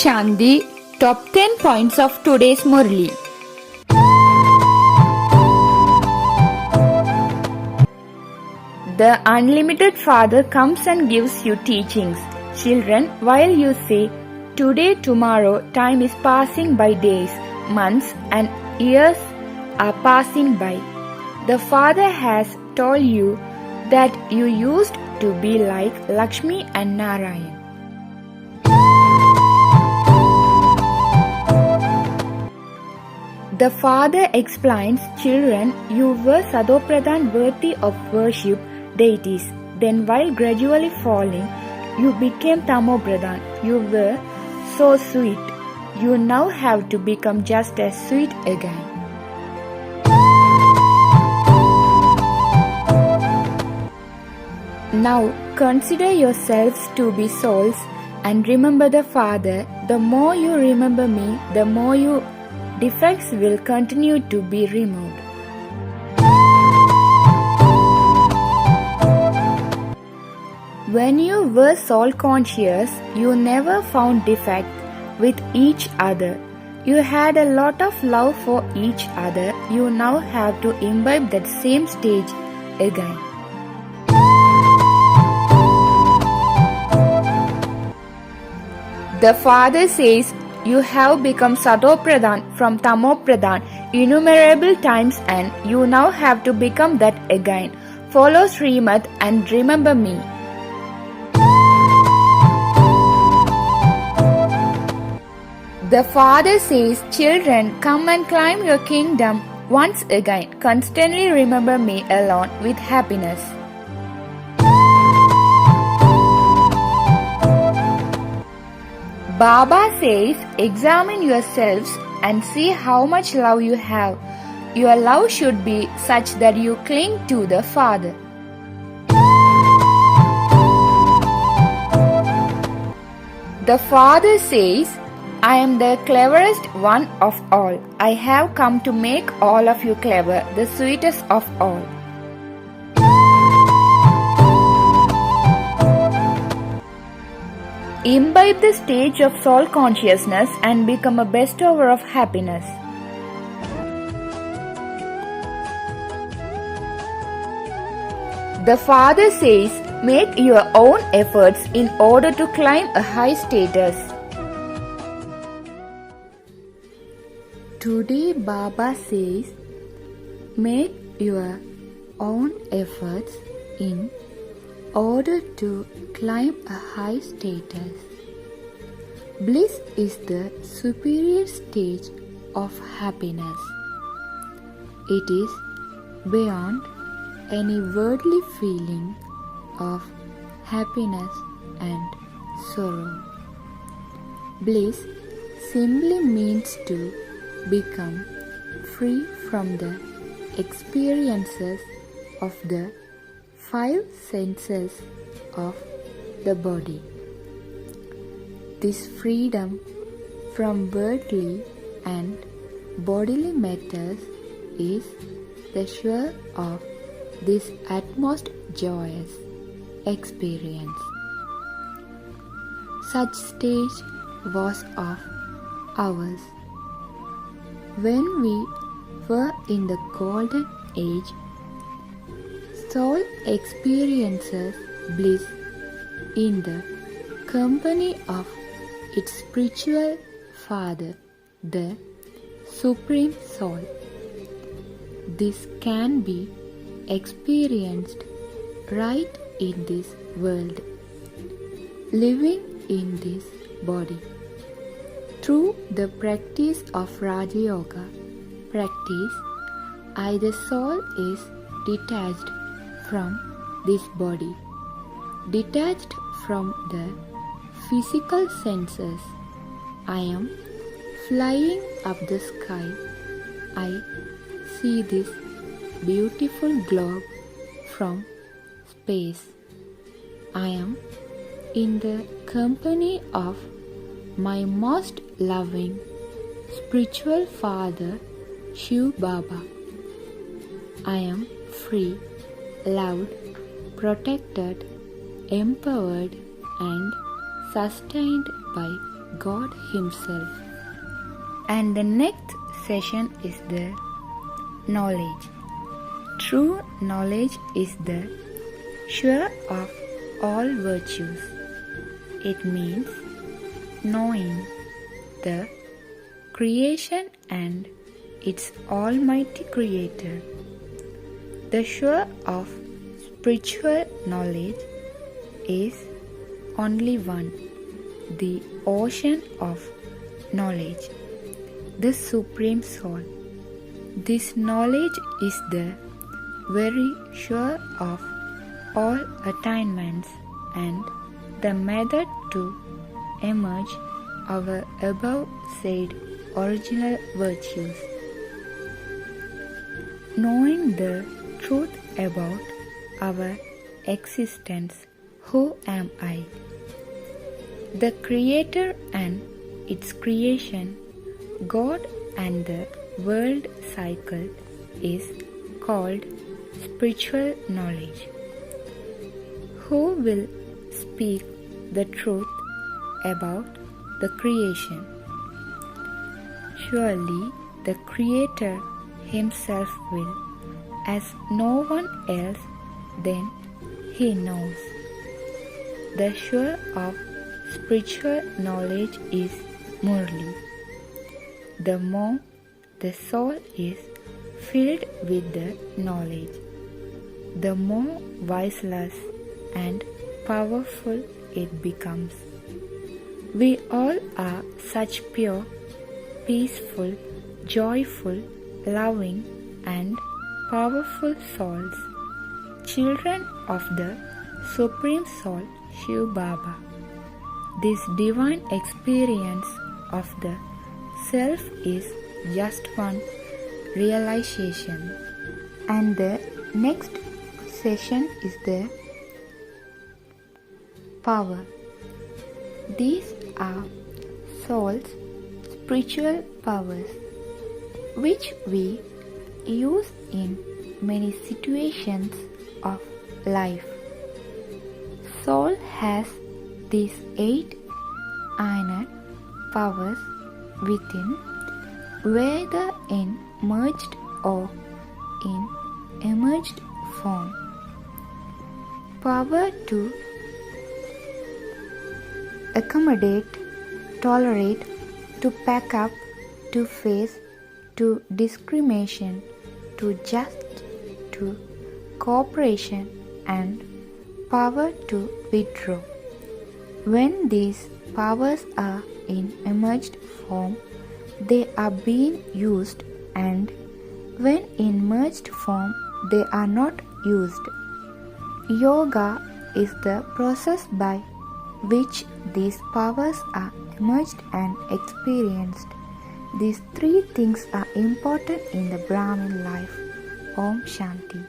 Shanti. Top 10 points of today's Murli. The unlimited Father comes and gives you teachings. Children, while you say, today, tomorrow, time is passing by days, months and years are passing by. The Father has told you that you used to be like Lakshmi and Narayan. The Father explains, children, you were Sadopradhan, worthy of worship deities. Then while gradually falling, you became Tamopradhan. You were so sweet. You now have to become just as sweet again. Now consider yourselves to be souls and remember the Father. The more you remember me, the more your defects will continue to be removed. When you were soul conscious, you never found defect with each other. You had a lot of love for each other. You now have to imbibe that same stage again. The Father says, you have become Sadopradhan from Tamopradhan innumerable times and you now have to become that again. Follow Srimad and remember me. The Father says, children, come and climb your kingdom once again. Constantly remember me alone with happiness. Baba says, examine yourselves and see how much love you have. Your love should be such that you cling to the Father. The Father says, I am the cleverest one of all. I have come to make all of you clever, the sweetest of all. Imbibe the stage of soul consciousness and become a bestower of happiness. The Father says, make your own efforts in order to climb a high status. Today Baba says, make your own efforts in order to climb a high status. Bliss is the superior stage of happiness. It is beyond any worldly feeling of happiness and sorrow. Bliss simply means to become free from the experiences of the five senses of the body. This freedom from worldly and bodily matters is the sure of this utmost joyous experience. Such stage was of ours when we were in the golden age. Soul experiences bliss in the company of its spiritual Father, the Supreme Soul. This can be experienced right in this world, living in this body. Through the practice of Raja Yoga practice, the soul is detached from this body, detached from the physical senses. I am flying up the sky. I see this beautiful globe from space. I am in the company of my most loving spiritual Father, Shiv Baba. I am free, loved, protected, empowered and sustained by God Himself. And the next session is the knowledge. True knowledge is the sure of all virtues. It means knowing the creation and its almighty creator. The sure of spiritual knowledge is only one, the ocean of knowledge, the Supreme Soul. This knowledge is the very sure of all attainments and the method to emerge our above said original virtues. Knowing the truth about our existence, who am I? The Creator and its creation, God and the world cycle is called spiritual knowledge. Who will speak the truth about the creation? Surely the Creator Himself will, as no one else then He knows. The sure of spiritual knowledge is Murli. The more the soul is filled with the knowledge, the more wiseless and powerful it becomes. We all are such pure, peaceful, joyful, loving and powerful souls, children of the Supreme Soul Shiv Baba. This divine experience of the Self is just one realization. And the next session is the power. These are soul's spiritual powers, which we use in many situations of life. Soul has these 8 inner powers within, whether in merged or in emerged form. Power to accommodate, tolerate, to pack up, to face, to discrimination, to just, to cooperation, and power to withdraw. When these powers are in emerged form, they are being used, and when in merged form, they are not used. Yoga is the process by which these powers are emerged and experienced. These 3 things are important in the Brahmin life. Om Shanti.